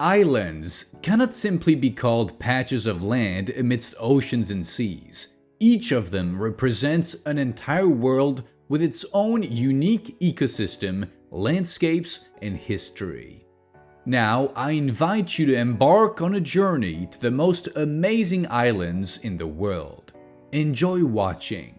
Islands cannot simply be called patches of land amidst oceans and seas. Each of them represents an entire world with its own unique ecosystem, landscapes, and history. Now, I invite you to embark on a journey to the most amazing islands in the world. Enjoy watching.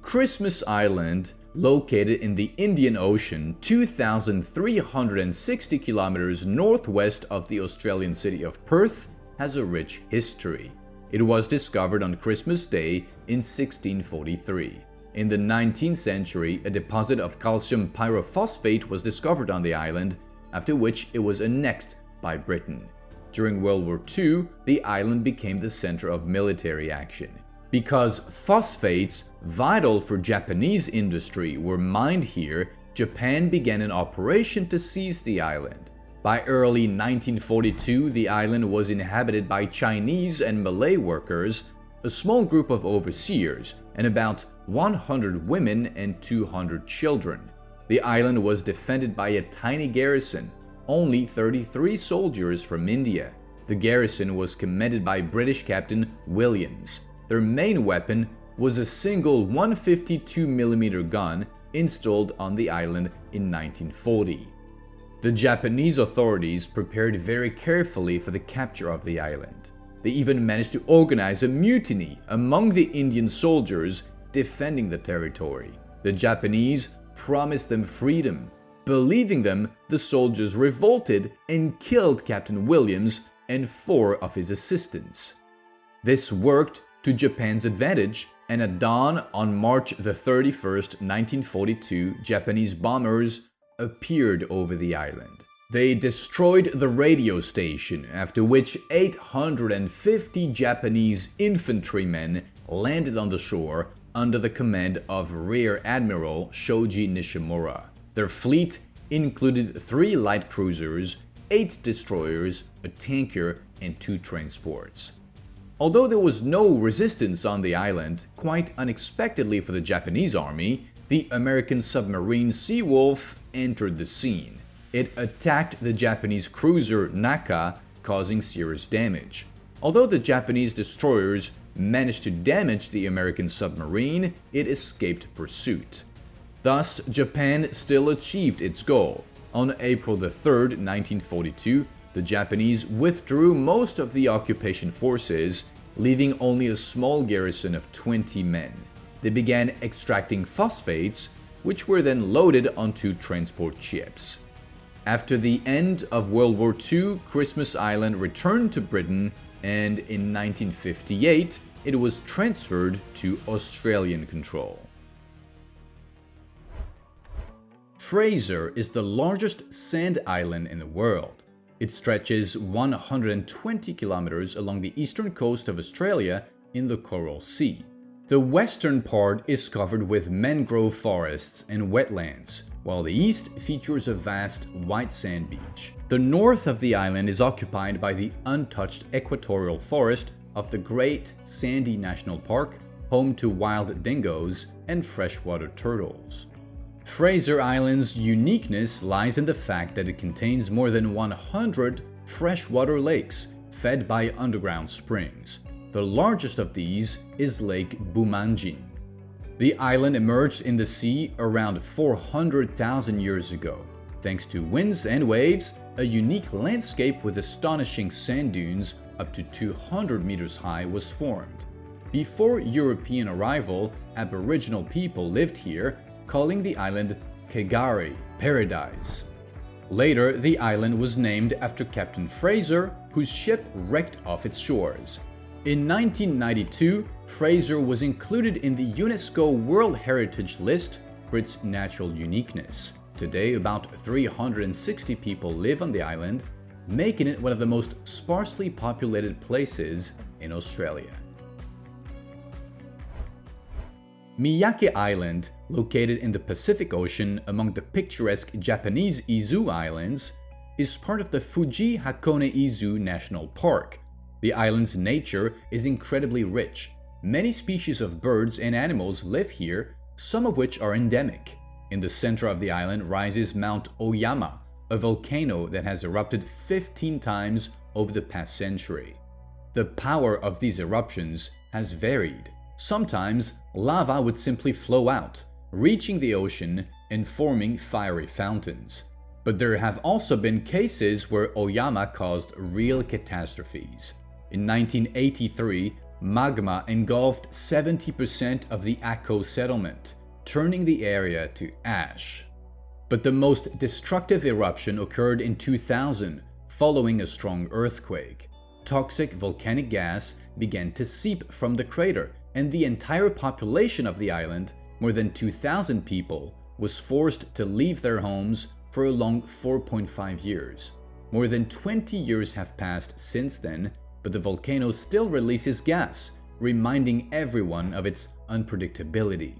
Christmas Island, located in the Indian Ocean, 2,360 kilometers northwest of the Australian city of Perth, has a rich history. It was discovered on Christmas Day in 1643. In the 19th century, a deposit of calcium pyrophosphate was discovered on the island, after which it was annexed by Britain. During World War II, the island became the center of military action. Because phosphates, vital for Japanese industry, were mined here, Japan began an operation to seize the island. By early 1942, the island was inhabited by Chinese and Malay workers, a small group of overseers, and about 100 women and 200 children. The island was defended by a tiny garrison, only 33 soldiers from India. The garrison was commanded by British Captain Williams. Their main weapon was a single 152mm gun installed on the island in 1940. The Japanese authorities prepared very carefully for the capture of the island. They even managed to organize a mutiny among the Indian soldiers defending the territory. The Japanese promised them freedom. Believing them, the soldiers revolted and killed Captain Williams and 4 of his assistants. This worked to Japan's advantage, and at dawn on March the 31st, 1942, Japanese bombers appeared over the island. They destroyed the radio station, after which 850 Japanese infantrymen landed on the shore under the command of Rear Admiral Shoji Nishimura. Their fleet included 3 light cruisers, 8 destroyers, a tanker, and 2 transports. Although there was no resistance on the island, quite unexpectedly for the Japanese army, the American submarine Seawolf entered the scene. It attacked the Japanese cruiser Naka, causing serious damage. Although the Japanese destroyers managed to damage the American submarine, it escaped pursuit. Thus, Japan still achieved its goal. On April the 3rd, 1942, the Japanese withdrew most of the occupation forces, leaving only a small garrison of 20 men. They began extracting phosphates, which were then loaded onto transport ships. After the end of World War II, Christmas Island returned to Britain, and in 1958, it was transferred to Australian control. Fraser is the largest sand island in the world. It stretches 120 kilometers along the eastern coast of Australia in the Coral Sea. The western part is covered with mangrove forests and wetlands, while the east features a vast white sand beach. The north of the island is occupied by the untouched equatorial forest of the Great Sandy National Park, home to wild dingoes and freshwater turtles. Fraser Island's uniqueness lies in the fact that it contains more than 100 freshwater lakes fed by underground springs. The largest of these is Lake Bumanjin. The island emerged in the sea around 400,000 years ago. Thanks to winds and waves, a unique landscape with astonishing sand dunes up to 200 meters high was formed. Before European arrival, Aboriginal people lived here, calling the island Kegari, paradise. Later, the island was named after Captain Fraser, whose ship wrecked off its shores. In 1992, Fraser was included in the UNESCO World Heritage List for its natural uniqueness. Today, about 360 people live on the island, making it one of the most sparsely populated places in Australia. Miyake Island, located in the Pacific Ocean among the picturesque Japanese Izu Islands, is part of the Fuji Hakone Izu National Park. The island's nature is incredibly rich. Many species of birds and animals live here, some of which are endemic. In the center of the island rises Mount Oyama, a volcano that has erupted 15 times over the past century. The power of these eruptions has varied. Sometimes, lava would simply flow out, reaching the ocean and forming fiery fountains. But there have also been cases where Oyama caused real catastrophes. In 1983, magma engulfed 70% of the Ako settlement, turning the area to ash. But the most destructive eruption occurred in 2000, following a strong earthquake. Toxic volcanic gas began to seep from the crater, and the entire population of the island, more than 2,000 people, was forced to leave their homes for a long 4.5 years. More than 20 years have passed since then, but the volcano still releases gas, reminding everyone of its unpredictability.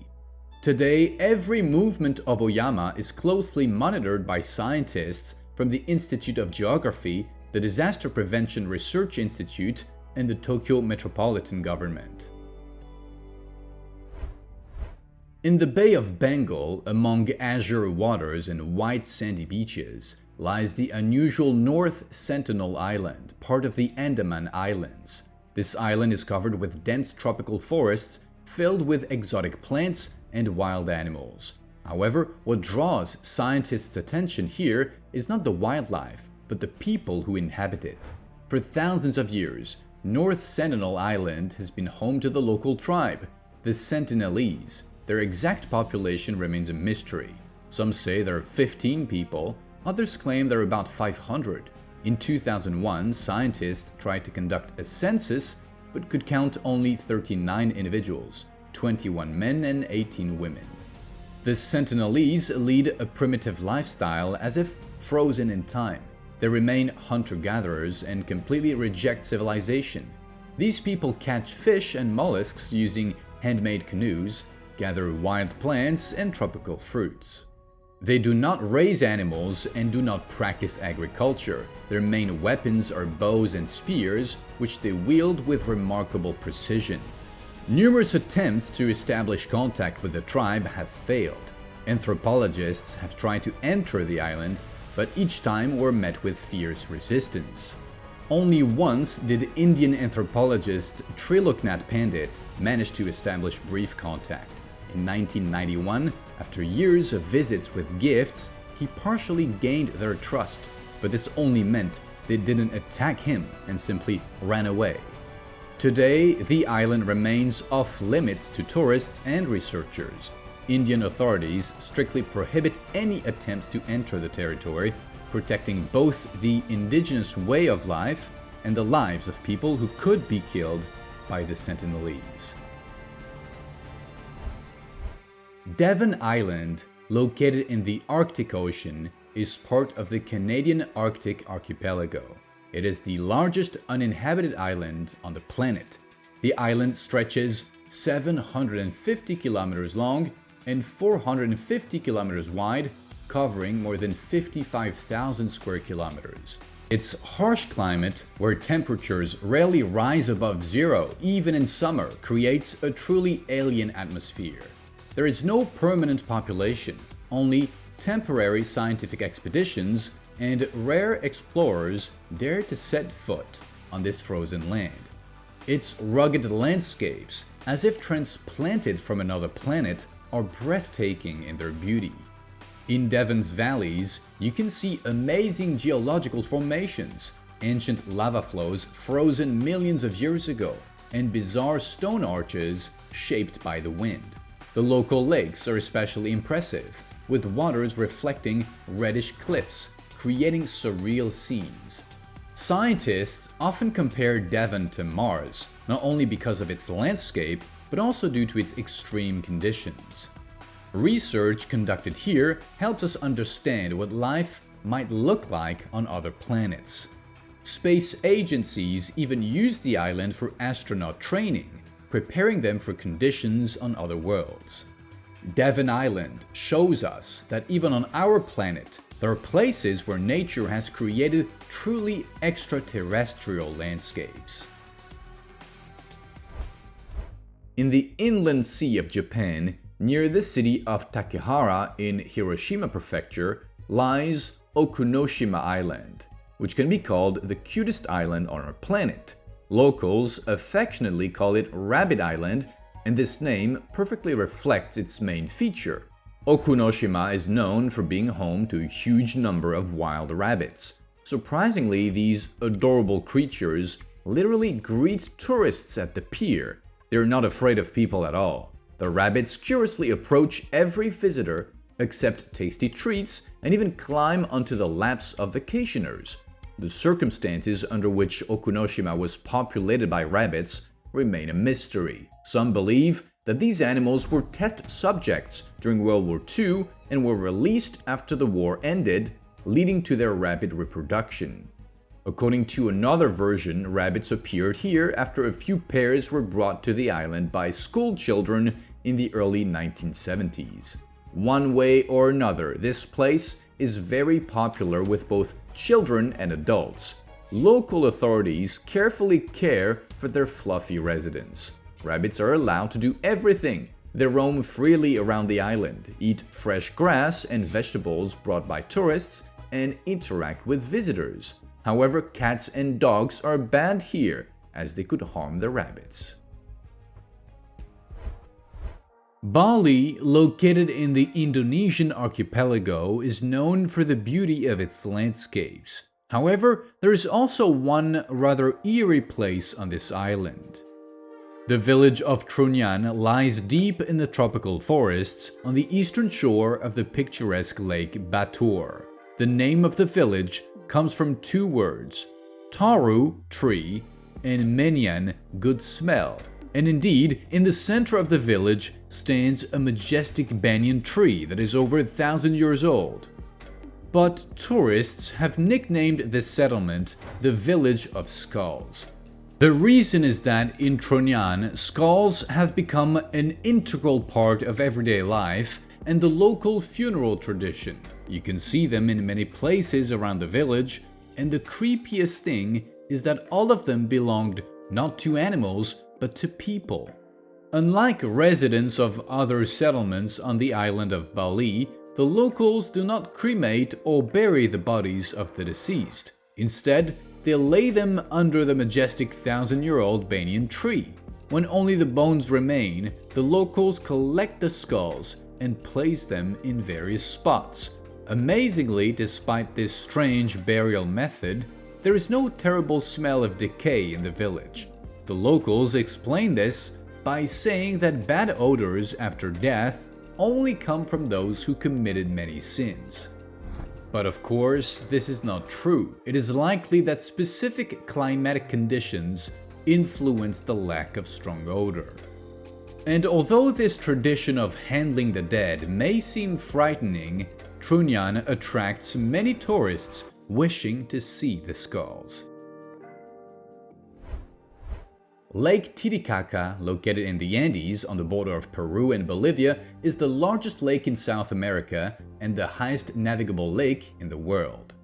Today, every movement of Oyama is closely monitored by scientists from the Institute of Geography, the Disaster Prevention Research Institute, and the Tokyo Metropolitan Government. In the Bay of Bengal, among azure waters and white sandy beaches, lies the unusual North Sentinel Island, part of the Andaman Islands. This island is covered with dense tropical forests filled with exotic plants and wild animals. However, what draws scientists' attention here is not the wildlife, but the people who inhabit it. For thousands of years, North Sentinel Island has been home to the local tribe, the Sentinelese. Their exact population remains a mystery. Some say there are 15 people, others claim there are about 500. In 2001, scientists tried to conduct a census, but could count only 39 individuals, 21 men and 18 women. The Sentinelese lead a primitive lifestyle as if frozen in time. They remain hunter-gatherers and completely reject civilization. These people catch fish and mollusks using handmade canoes, gather wild plants and tropical fruits. They do not raise animals and do not practice agriculture. Their main weapons are bows and spears, which they wield with remarkable precision. Numerous attempts to establish contact with the tribe have failed. Anthropologists have tried to enter the island, but each time were met with fierce resistance. Only once did Indian anthropologist Triloknath Pandit manage to establish brief contact. In 1991, after years of visits with gifts, he partially gained their trust, but this only meant they didn't attack him and simply ran away. Today, the island remains off-limits to tourists and researchers. Indian authorities strictly prohibit any attempts to enter the territory, protecting both the indigenous way of life and the lives of people who could be killed by the Sentinelese. Devon Island, located in the Arctic Ocean, is part of the Canadian Arctic Archipelago. It is the largest uninhabited island on the planet. The island stretches 750 kilometers long and 450 kilometers wide, covering more than 55,000 square kilometers. Its harsh climate, where temperatures rarely rise above zero even in summer, creates a truly alien atmosphere. There is no permanent population, only temporary scientific expeditions, and rare explorers dare to set foot on this frozen land. Its rugged landscapes, as if transplanted from another planet, are breathtaking in their beauty. In Devon's valleys, you can see amazing geological formations, ancient lava flows frozen millions of years ago, and bizarre stone arches shaped by the wind. The local lakes are especially impressive, with waters reflecting reddish cliffs, creating surreal scenes. Scientists often compare Devon to Mars, not only because of its landscape, but also due to its extreme conditions. Research conducted here helps us understand what life might look like on other planets. Space agencies even use the island for astronaut training, preparing them for conditions on other worlds. Devon Island shows us that even on our planet, there are places where nature has created truly extraterrestrial landscapes. In the inland sea of Japan, near the city of Takehara in Hiroshima Prefecture, lies Okunoshima Island, which can be called the cutest island on our planet. Locals affectionately call it Rabbit Island, and this name perfectly reflects its main feature. Okunoshima is known for being home to a huge number of wild rabbits. Surprisingly, these adorable creatures literally greet tourists at the pier. They're not afraid of people at all. The rabbits curiously approach every visitor, accept tasty treats, and even climb onto the laps of vacationers. The circumstances under which Okunoshima was populated by rabbits remain a mystery. Some believe that these animals were test subjects during World War II and were released after the war ended, leading to their rapid reproduction. According to another version, rabbits appeared here after a few pairs were brought to the island by school children in the early 1970s. One way or another, this place is very popular with both children and adults. Local authorities carefully care for their fluffy residents. Rabbits are allowed to do everything. They roam freely around the island, eat fresh grass and vegetables brought by tourists, and interact with visitors. However, cats and dogs are banned here, as they could harm the rabbits. Bali, located in the Indonesian archipelago, is known for the beauty of its landscapes. However, there is also one rather eerie place on this island. The village of Trunyan lies deep in the tropical forests on the eastern shore of the picturesque lake Batur. The name of the village comes from two words, taru, tree, and menyan, good smell. And indeed, in the center of the village stands a majestic banyan tree that is over 1,000 years old. But tourists have nicknamed this settlement the Village of Skulls. The reason is that in Trunyan, skulls have become an integral part of everyday life and the local funeral tradition. You can see them in many places around the village, and the creepiest thing is that all of them belonged not to animals, but to people. Unlike residents of other settlements on the island of Bali, the locals do not cremate or bury the bodies of the deceased. Instead, they lay them under the majestic 1,000-year-old banyan tree. When only the bones remain, the locals collect the skulls and place them in various spots. Amazingly, despite this strange burial method, there is no terrible smell of decay in the village. The locals explain this by saying that bad odors after death only come from those who committed many sins. But of course, this is not true. It is likely that specific climatic conditions influence the lack of strong odor. And although this tradition of handling the dead may seem frightening, Trunyan attracts many tourists wishing to see the skulls. Lake Titicaca, located in the Andes on the border of Peru and Bolivia, is the largest lake in South America and the highest navigable lake in the world.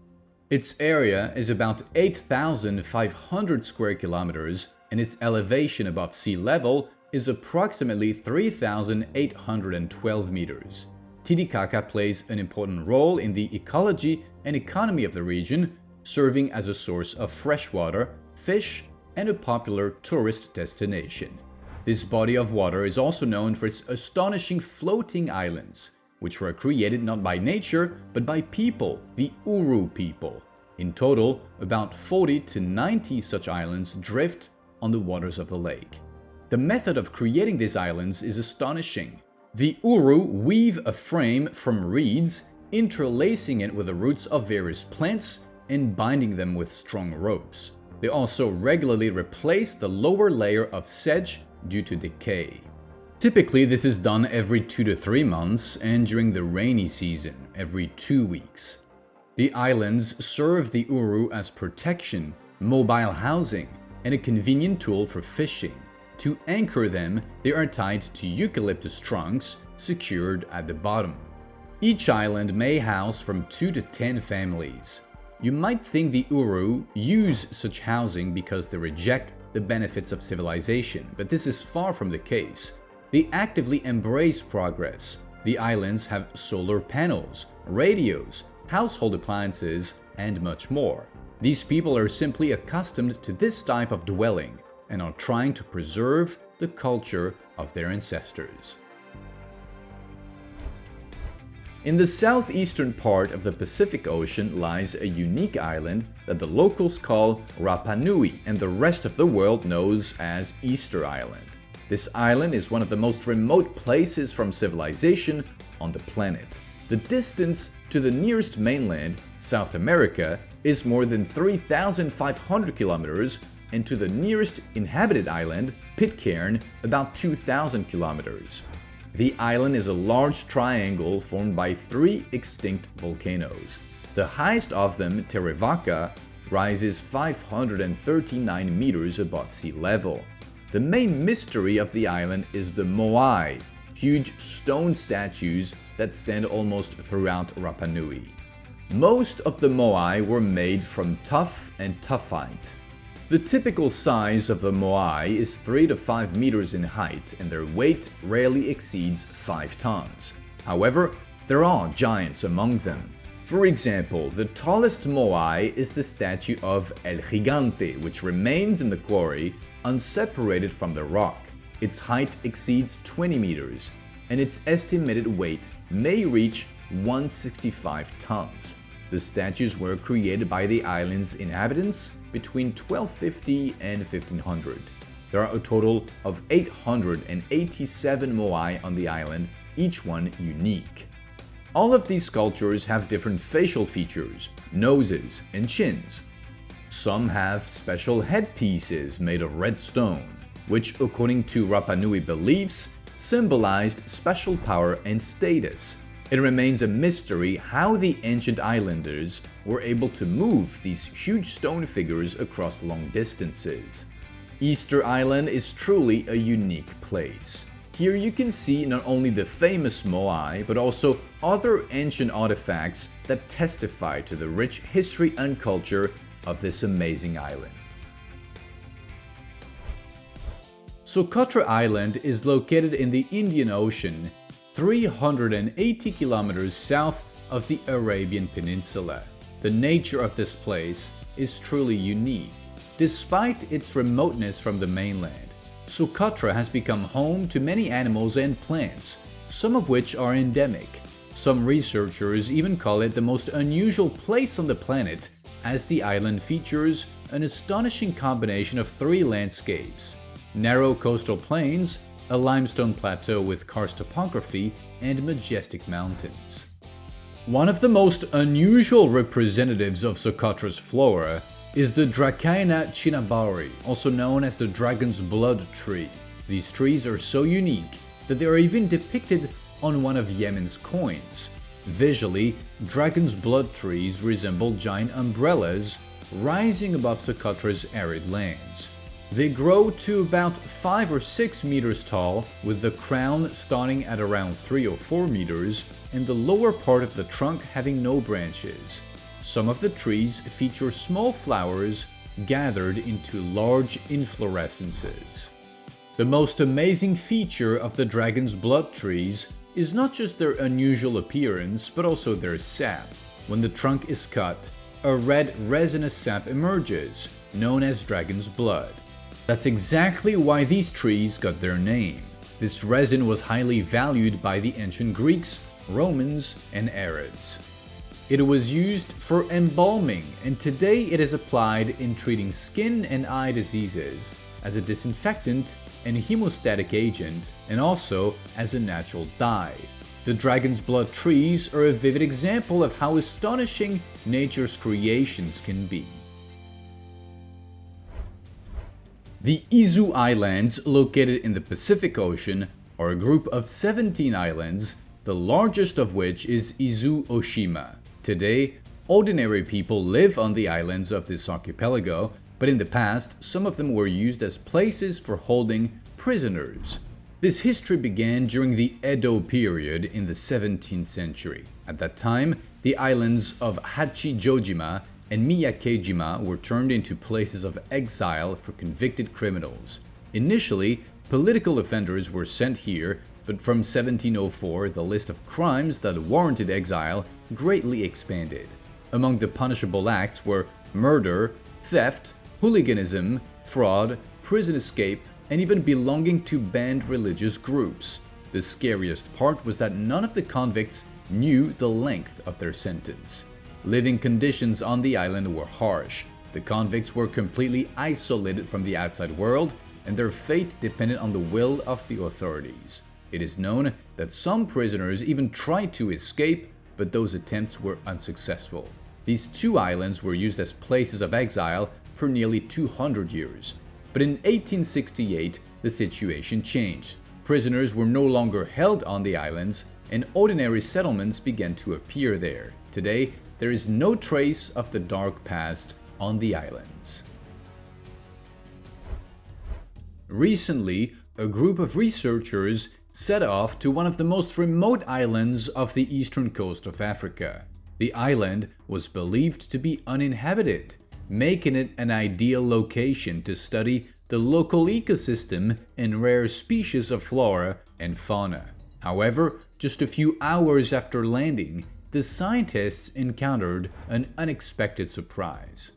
Its area is about 8,500 square kilometers and its elevation above sea level is approximately 3,812 meters. Titicaca plays an important role in the ecology and economy of the region, serving as a source of freshwater, fish, and a popular tourist destination. This body of water is also known for its astonishing floating islands, which were created not by nature, but by people, the Uru people. In total, about 40 to 90 such islands drift on the waters of the lake. The method of creating these islands is astonishing. The Uru weave a frame from reeds, interlacing it with the roots of various plants and binding them with strong ropes. They also regularly replace the lower layer of sedge due to decay. Typically, this is done every 2 to 3 months and during the rainy season, every 2 weeks. The islands serve the Uru as protection, mobile housing, and a convenient tool for fishing. To anchor them, they are tied to eucalyptus trunks secured at the bottom. Each island may house from 2 to 10 families. You might think the Uru use such housing because they reject the benefits of civilization, but this is far from the case. They actively embrace progress. The islands have solar panels, radios, household appliances, and much more. These people are simply accustomed to this type of dwelling and are trying to preserve the culture of their ancestors. In the southeastern part of the Pacific Ocean lies a unique island that the locals call Rapa Nui and the rest of the world knows as Easter Island. This island is one of the most remote places from civilization on the planet. The distance to the nearest mainland, South America, is more than 3,500 kilometers, and to the nearest inhabited island, Pitcairn, about 2,000 kilometers. The island is a large triangle formed by 3 extinct volcanoes. The highest of them, Terevaka, rises 539 meters above sea level. The main mystery of the island is the moai, huge stone statues that stand almost throughout Rapa Nui. Most of the moai were made from tuff and tuffite. The typical size of the moai is 3 to 5 meters in height and their weight rarely exceeds 5 tons. However, there are giants among them. For example, the tallest moai is the statue of El Gigante, which remains in the quarry, unseparated from the rock. Its height exceeds 20 meters, and its estimated weight may reach 165 tons. The statues were created by the island's inhabitants between 1250 and 1500. There are a total of 887 moai on the island, each one unique. All of these sculptures have different facial features, noses, and chins. Some have special headpieces made of red stone, which, according to Rapa Nui beliefs, symbolized special power and status. It remains a mystery how the ancient islanders were able to move these huge stone figures across long distances. Easter Island is truly a unique place. Here you can see not only the famous moai, but also other ancient artifacts that testify to the rich history and culture of this amazing island. Socotra Island is located in the Indian Ocean, 380 kilometers south of the Arabian Peninsula. The nature of this place is truly unique. Despite its remoteness from the mainland, Socotra has become home to many animals and plants, some of which are endemic. Some researchers even call it the most unusual place on the planet, as the island features an astonishing combination of 3 landscapes: narrow coastal plains, a limestone plateau with karst topography, and majestic mountains. One of the most unusual representatives of Socotra's flora is the Dracaena Chinabari, also known as the dragon's blood tree. These trees are so unique that they are even depicted on one of Yemen's coins. Visually, dragon's blood trees resemble giant umbrellas rising above Socotra's arid lands. They grow to about 5 or 6 meters tall, with the crown starting at around 3 or 4 meters and the lower part of the trunk having no branches. Some of the trees feature small flowers gathered into large inflorescences. The most amazing feature of the dragon's blood trees is not just their unusual appearance, but also their sap. When the trunk is cut, a red resinous sap emerges, known as dragon's blood. That's exactly why these trees got their name. This resin was highly valued by the ancient Greeks, Romans, and Arabs. It was used for embalming, and today it is applied in treating skin and eye diseases, as a disinfectant and hemostatic agent, and also as a natural dye. The dragon's blood trees are a vivid example of how astonishing nature's creations can be. The Izu Islands, located in the Pacific Ocean, are a group of 17 islands, the largest of which is Izu Oshima. Today, ordinary people live on the islands of this archipelago, but in the past, some of them were used as places for holding prisoners. This history began during the Edo period in the 17th century. At that time, the islands of Hachijojima and Miyake were turned into places of exile for convicted criminals. Initially, political offenders were sent here, but from 1704 the list of crimes that warranted exile greatly expanded. Among the punishable acts were murder, theft, hooliganism, fraud, prison escape, and even belonging to banned religious groups. The scariest part was that none of the convicts knew the length of their sentence. Living conditions on the island were harsh. The convicts were completely isolated from the outside world, and their fate depended on the will of the authorities. It is known that some prisoners even tried to escape, but those attempts were unsuccessful. These two islands were used as places of exile for nearly 200 years. But in 1868, the situation changed. Prisoners were no longer held on the islands, and ordinary settlements began to appear there. Today, there is no trace of the dark past on the islands. Recently, a group of researchers set off to one of the most remote islands of the eastern coast of Africa. The island was believed to be uninhabited, making it an ideal location to study the local ecosystem and rare species of flora and fauna. However, just a few hours after landing, the scientists encountered an unexpected surprise.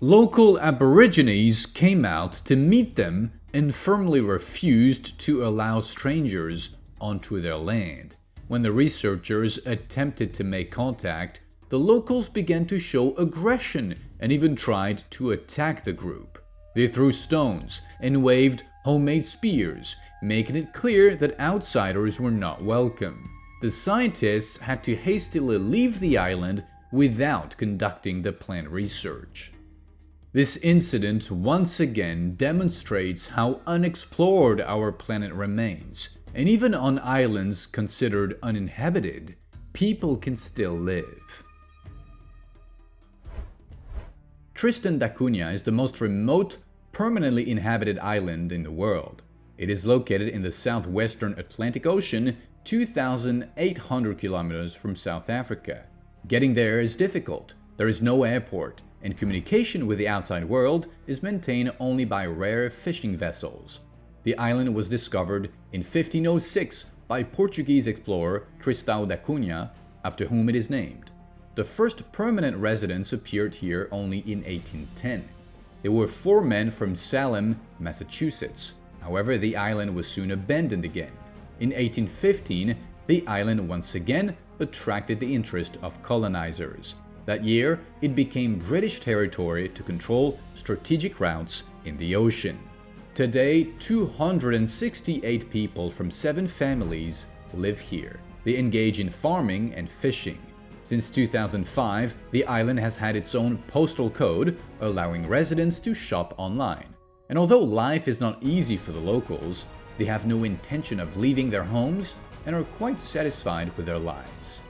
Local Aborigines came out to meet them and firmly refused to allow strangers onto their land. When the researchers attempted to make contact, the locals began to show aggression and even tried to attack the group. They threw stones and waved homemade spears, making it clear that outsiders were not welcome. The scientists had to hastily leave the island without conducting the planned research. This incident once again demonstrates how unexplored our planet remains, and even on islands considered uninhabited, people can still live. Tristan da Cunha is the most remote, permanently inhabited island in the world. It is located in the southwestern Atlantic Ocean, 2,800 kilometers from South Africa. Getting there is difficult. There is no airport, and communication with the outside world is maintained only by rare fishing vessels. The island was discovered in 1506 by Portuguese explorer Tristan da Cunha, after whom it is named. The first permanent residents appeared here only in 1810. There were 4 men from Salem, Massachusetts. However, the island was soon abandoned again. In 1815, the island once again attracted the interest of colonizers. That year, it became British territory to control strategic routes in the ocean. Today, 268 people from 7 families live here. They engage in farming and fishing. Since 2005, the island has had its own postal code, allowing residents to shop online. And although life is not easy for the locals, they have no intention of leaving their homes and are quite satisfied with their lives.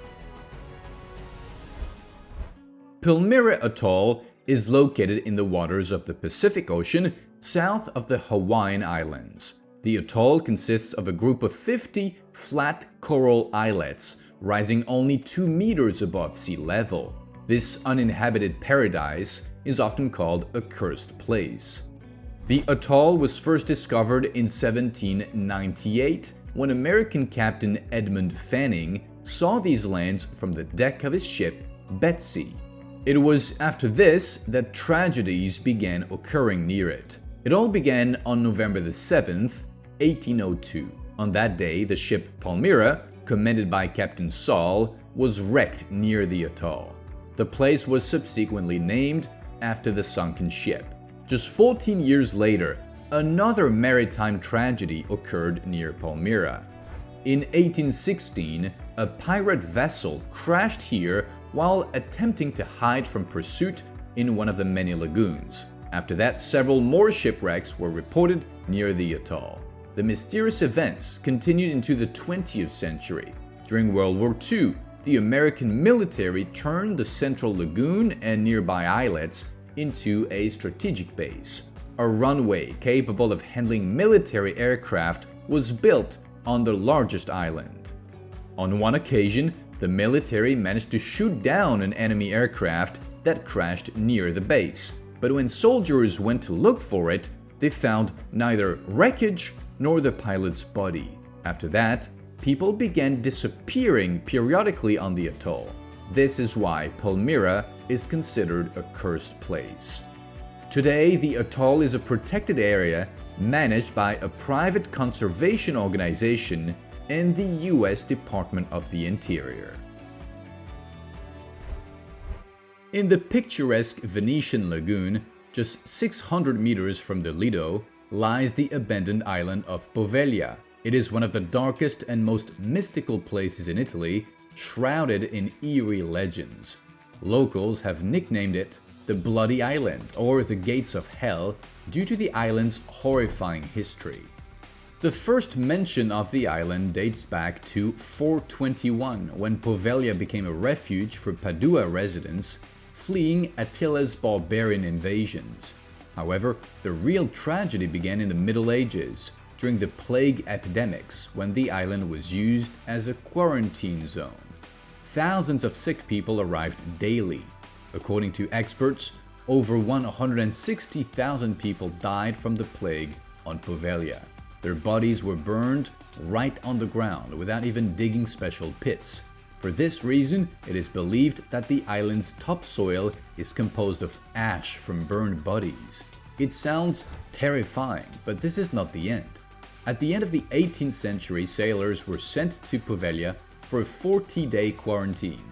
Palmyra Atoll is located in the waters of the Pacific Ocean, south of the Hawaiian Islands. The atoll consists of a group of 50 flat coral islets, rising only 2 meters above sea level. This uninhabited paradise is often called a cursed place. The atoll was first discovered in 1798 when American Captain Edmund Fanning saw these lands from the deck of his ship Betsy. It was after this that tragedies began occurring near it. It all began on November the 7th, 1802. On that day, the ship Palmyra, commanded by Captain Saul, was wrecked near the atoll. The place was subsequently named after the sunken ship. Just 14 years later, another maritime tragedy occurred near Palmyra. In 1816, a pirate vessel crashed here while attempting to hide from pursuit in one of the many lagoons. After that, several more shipwrecks were reported near the atoll. The mysterious events continued into the 20th century. During World War II, the American military turned the central lagoon and nearby islets into a strategic base. A runway capable of handling military aircraft was built on the largest island. On one occasion, the military managed to shoot down an enemy aircraft that crashed near the base. But when soldiers went to look for it, they found neither wreckage nor the pilot's body. After that, people began disappearing periodically on the atoll. This is why Palmyra is considered a cursed place. Today, the atoll is a protected area managed by a private conservation organization and the US Department of the Interior. In the picturesque Venetian lagoon, just 600 meters from the Lido, lies the abandoned island of Poveglia. It is one of the darkest and most mystical places in Italy, shrouded in eerie legends. Locals have nicknamed it the Bloody Island or the Gates of Hell due to the island's horrifying history. The first mention of the island dates back to 421, when Poveglia became a refuge for Padua residents fleeing Attila's barbarian invasions. However, the real tragedy began in the Middle Ages, during the plague epidemics, when the island was used as a quarantine zone. Thousands of sick people arrived daily. According to experts, over 160,000 people died from the plague on Poveglia. Their bodies were burned right on the ground without even digging special pits. For this reason, it is believed that the island's topsoil is composed of ash from burned bodies. It sounds terrifying, but this is not the end. At the end of the 18th century, sailors were sent to Poveglia for a 40-day quarantine,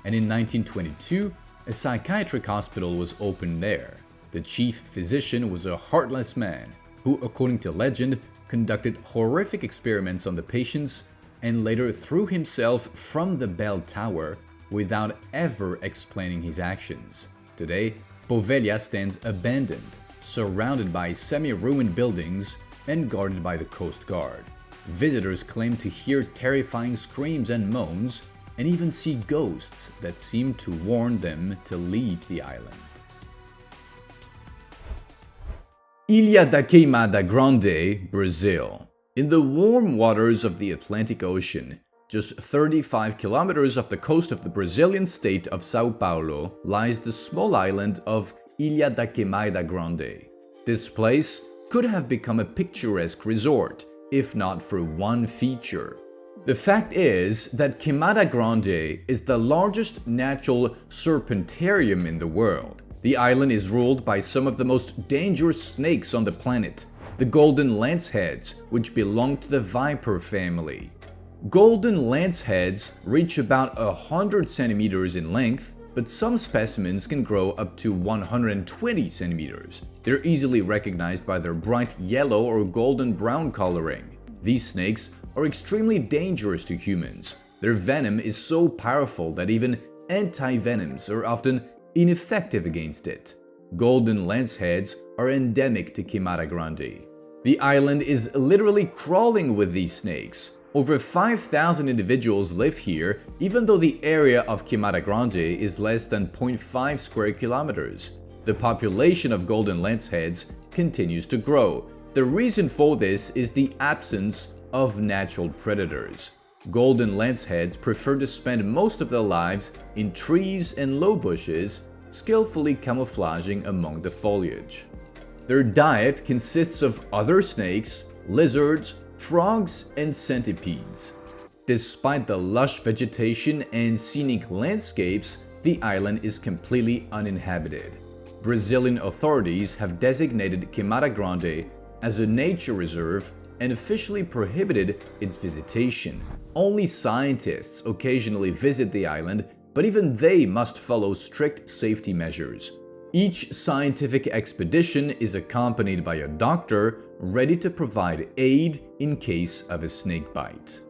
and in 1922, a psychiatric hospital was opened there. The chief physician was a heartless man who, according to legend, conducted horrific experiments on the patients and later threw himself from the bell tower without ever explaining his actions. Today, Poveglia stands abandoned, surrounded by semi-ruined buildings and guarded by the Coast Guard. Visitors claim to hear terrifying screams and moans, and even see ghosts that seem to warn them to leave the island. Ilha da Queimada Grande, Brazil. In the warm waters of the Atlantic Ocean, just 35 kilometers off the coast of the Brazilian state of São Paulo, lies the small island of Ilha da Queimada Grande. This place could have become a picturesque resort, if not for one feature. The fact is that Queimada Grande is the largest natural serpentarium in the world. The island is ruled by some of the most dangerous snakes on the planet, the golden lanceheads, which belong to the viper family. Golden lanceheads reach about 100 centimeters in length, but some specimens can grow up to 120 centimeters. They're easily recognized by their bright yellow or golden brown coloring. These snakes are extremely dangerous to humans. Their venom is so powerful that even anti-venoms are often ineffective against it. Golden lanceheads are endemic to Queimada Grande. The island is literally crawling with these snakes. Over 5,000 individuals live here, even though the area of Queimada Grande is less than 0.5 square kilometers. The population of golden lanceheads continues to grow. The reason for this is the absence of natural predators. Golden lanceheads prefer to spend most of their lives in trees and low bushes, skillfully camouflaging among the foliage. Their diet consists of other snakes, lizards, frogs, and centipedes. Despite the lush vegetation and scenic landscapes, the island is completely uninhabited. Brazilian authorities have designated Queimada Grande as a nature reserve and officially prohibited its visitation. Only scientists occasionally visit the island, but even they must follow strict safety measures. Each scientific expedition is accompanied by a doctor ready to provide aid in case of a snake bite.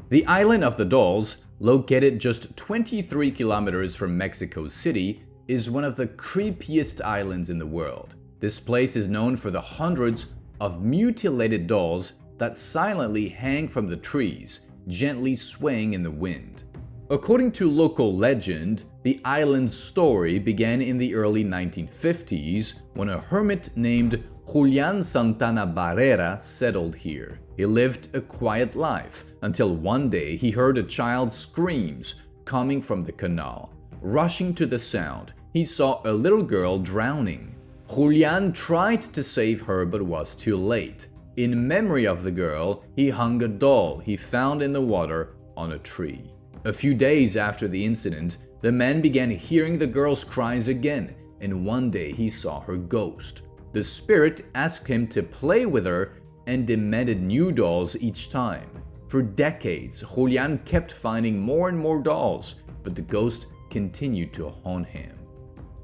The island of the Dolls, located just 23 kilometers from Mexico City, is one of the creepiest islands in the world. This place is known for the hundreds of mutilated dolls that silently hang from the trees, gently swaying in the wind. According to local legend, the island's story began in the early 1950s when a hermit named Julian Santana Barrera settled here. He lived a quiet life until one day he heard a child's screams coming from the canal. Rushing to the sound, he saw a little girl drowning. Julian tried to save her but was too late. In memory of the girl, he hung a doll he found in the water on a tree. A few days after the incident, the man began hearing the girl's cries again, and one day he saw her ghost. The spirit asked him to play with her and demanded new dolls each time. For decades, Julian kept finding more and more dolls, but the ghost continued to haunt him.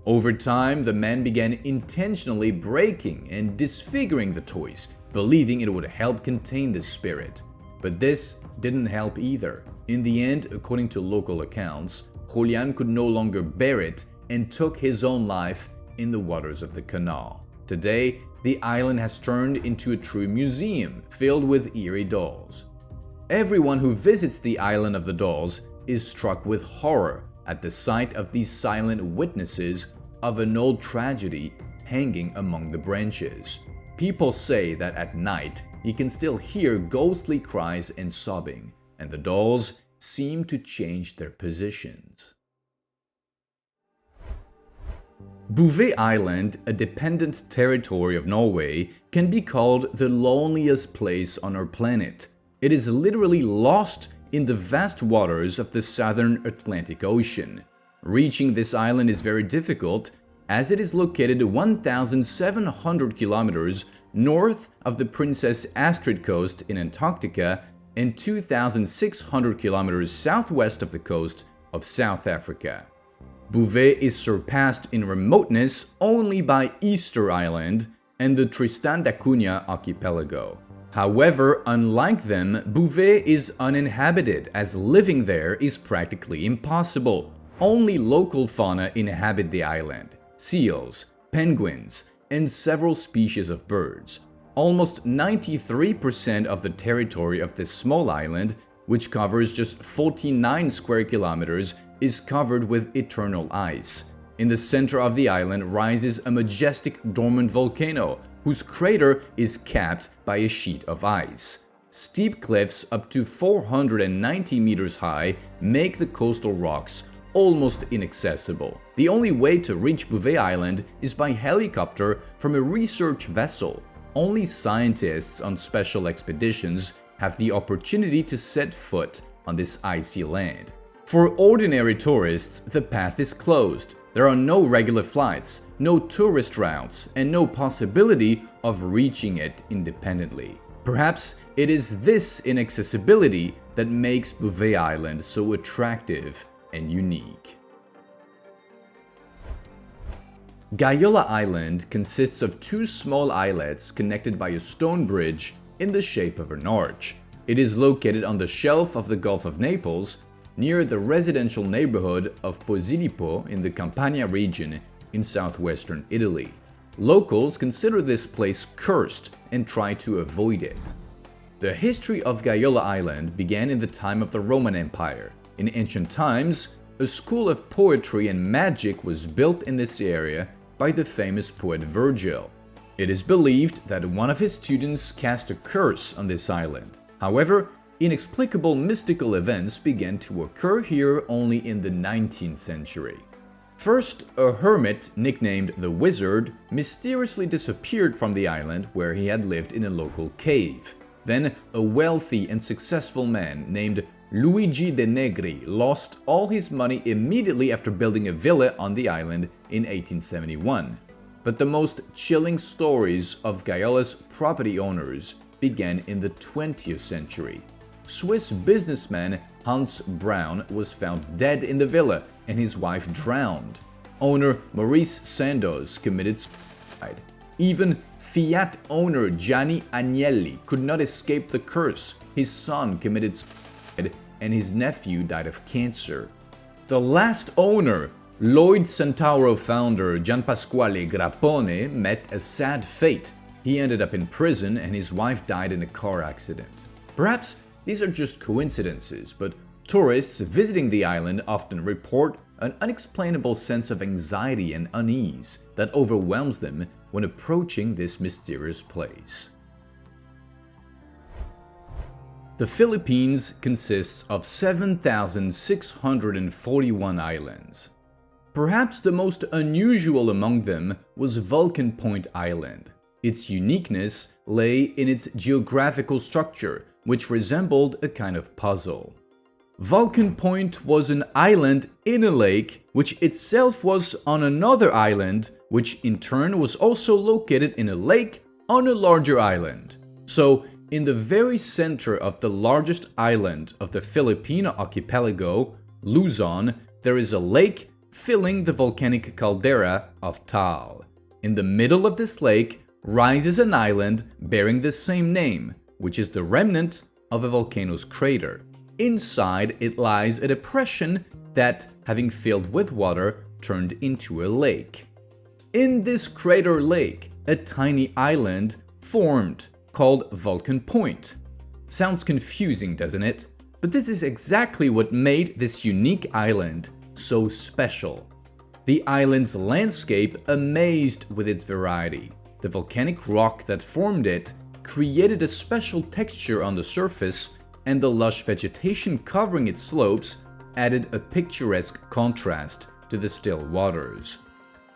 Over time, the man began intentionally breaking and disfiguring the toys, believing it would help contain the spirit. But this didn't help either. In the end, according to local accounts, Julian could no longer bear it and took his own life in the waters of the canal. Today, the island has turned into a true museum filled with eerie dolls. Everyone who visits the island of the dolls is struck with horror at the sight of these silent witnesses of an old tragedy hanging among the branches. People say that at night you can still hear ghostly cries and sobbing, and the dolls seem to change their positions. Bouvet Island, a dependent territory of Norway, can be called the loneliest place on our planet. It is literally lost in the vast waters of the southern Atlantic Ocean. Reaching this island is very difficult, as it is located 1,700 kilometers north of the Princess Astrid Coast in Antarctica and 2,600 kilometers southwest of the coast of South Africa. Bouvet is surpassed in remoteness only by Easter Island and the Tristan da Cunha archipelago. However, unlike them, Bouvet is uninhabited, as living there is practically impossible. Only local fauna inhabit the island: seals, penguins, and several species of birds. Almost 93% of the territory of this small island, which covers just 49 square kilometers, is covered with eternal ice. In the center of the island rises a majestic dormant volcano, whose crater is capped by a sheet of ice. Steep cliffs up to 490 meters high make the coastal rocks almost inaccessible. The only way to reach Bouvet Island is by helicopter from a research vessel. Only scientists on special expeditions have the opportunity to set foot on this icy land. For ordinary tourists, the path is closed. There are no regular flights, no tourist routes, and no possibility of reaching it independently. Perhaps it is this inaccessibility that makes Bouvet Island so attractive and unique. Gaiola Island consists of two small islets connected by a stone bridge in the shape of an arch. It is located on the shelf of the Gulf of Naples, near the residential neighborhood of Posillipo in the Campania region in southwestern Italy. Locals consider this place cursed and try to avoid it. The history of Gaiola Island began in the time of the Roman Empire. In ancient times, a school of poetry and magic was built in this area by the famous poet Virgil. It is believed that one of his students cast a curse on this island. However, inexplicable mystical events began to occur here only in the 19th century. First, a hermit nicknamed the Wizard mysteriously disappeared from the island where he had lived in a local cave. Then, a wealthy and successful man named Luigi de Negri lost all his money immediately after building a villa on the island in 1871. But the most chilling stories of Gaiola's property owners began in the 20th century. Swiss businessman Hans Braun was found dead in the villa and his wife drowned. Owner Maurice Sandoz committed suicide. Even Fiat owner Gianni Agnelli could not escape the curse. His son committed suicide and his nephew died of cancer. The last owner, Lloyd Centauro founder Gianpasquale Grappone, met a sad fate. He ended up in prison and his wife died in a car accident. Perhaps these are just coincidences, but tourists visiting the island often report an unexplainable sense of anxiety and unease that overwhelms them when approaching this mysterious place. The Philippines consists of 7,641 islands. Perhaps the most unusual among them was Vulcan Point Island. Its uniqueness lay in its geographical structure, which resembled a kind of puzzle. Vulcan Point was an island in a lake, which itself was on another island, which in turn was also located in a lake on a larger island. So, in the very center of the largest island of the Filipino archipelago, Luzon, there is a lake filling the volcanic caldera of Taal. In the middle of this lake rises an island bearing the same name, which is the remnant of a volcano's crater. Inside it lies a depression that, having filled with water, turned into a lake. In this crater lake, a tiny island formed called Vulcan Point. Sounds confusing, doesn't it? But this is exactly what made this unique island so special. The island's landscape amazed with its variety. The volcanic rock that formed it created a special texture on the surface, and the lush vegetation covering its slopes added a picturesque contrast to the still waters.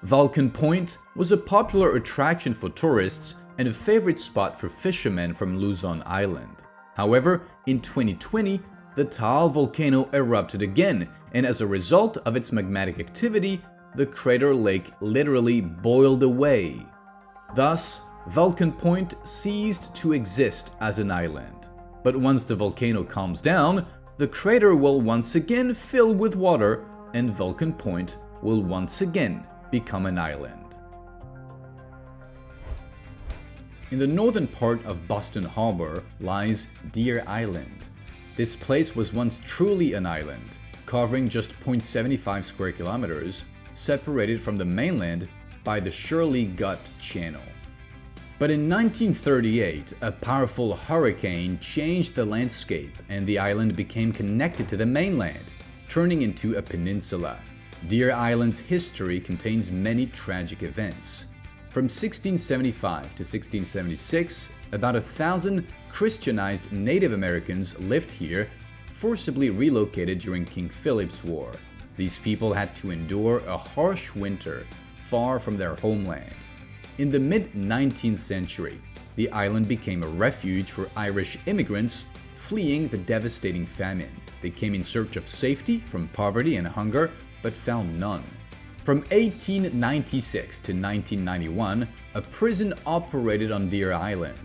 Vulcan Point was a popular attraction for tourists and a favorite spot for fishermen from Luzon Island. However, in 2020, the Taal volcano erupted again, and as a result of its magmatic activity, the crater lake literally boiled away. Thus, Vulcan Point ceased to exist as an island. But once the volcano calms down, the crater will once again fill with water, and Vulcan Point will once again become an island. In the northern part of Boston Harbor lies Deer Island. This place was once truly an island, covering just 0.75 square kilometers, separated from the mainland by the Shirley Gut Channel. But in 1938, a powerful hurricane changed the landscape and the island became connected to the mainland, turning into a peninsula. Deer Island's history contains many tragic events. From 1675 to 1676, about 1,000 Christianized Native Americans lived here, forcibly relocated during King Philip's War. These people had to endure a harsh winter far from their homeland. In the mid-19th century, the island became a refuge for Irish immigrants fleeing the devastating famine. They came in search of safety from poverty and hunger, but found none. From 1896 to 1991, a prison operated on Deer Island.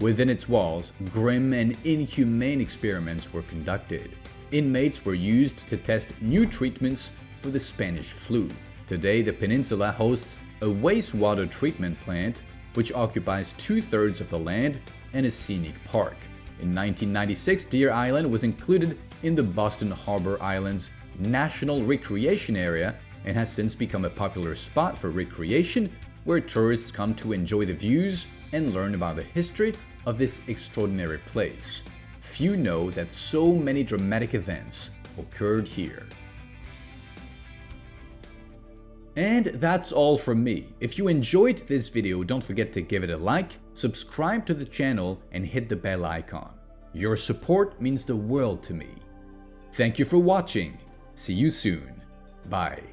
Within its walls, grim and inhumane experiments were conducted. Inmates were used to test new treatments for the Spanish flu. Today, the peninsula hosts a wastewater treatment plant, which occupies 2/3 of the land, and a scenic park. In 1996, Deer Island was included in the Boston Harbor Islands National Recreation Area and has since become a popular spot for recreation where tourists come to enjoy the views and learn about the history of this extraordinary place. Few know that so many dramatic events occurred here. And that's all from me. If you enjoyed this video, don't forget to give it a like, subscribe to the channel, and hit the bell icon. Your support means the world to me. Thank you for watching. See you soon. Bye.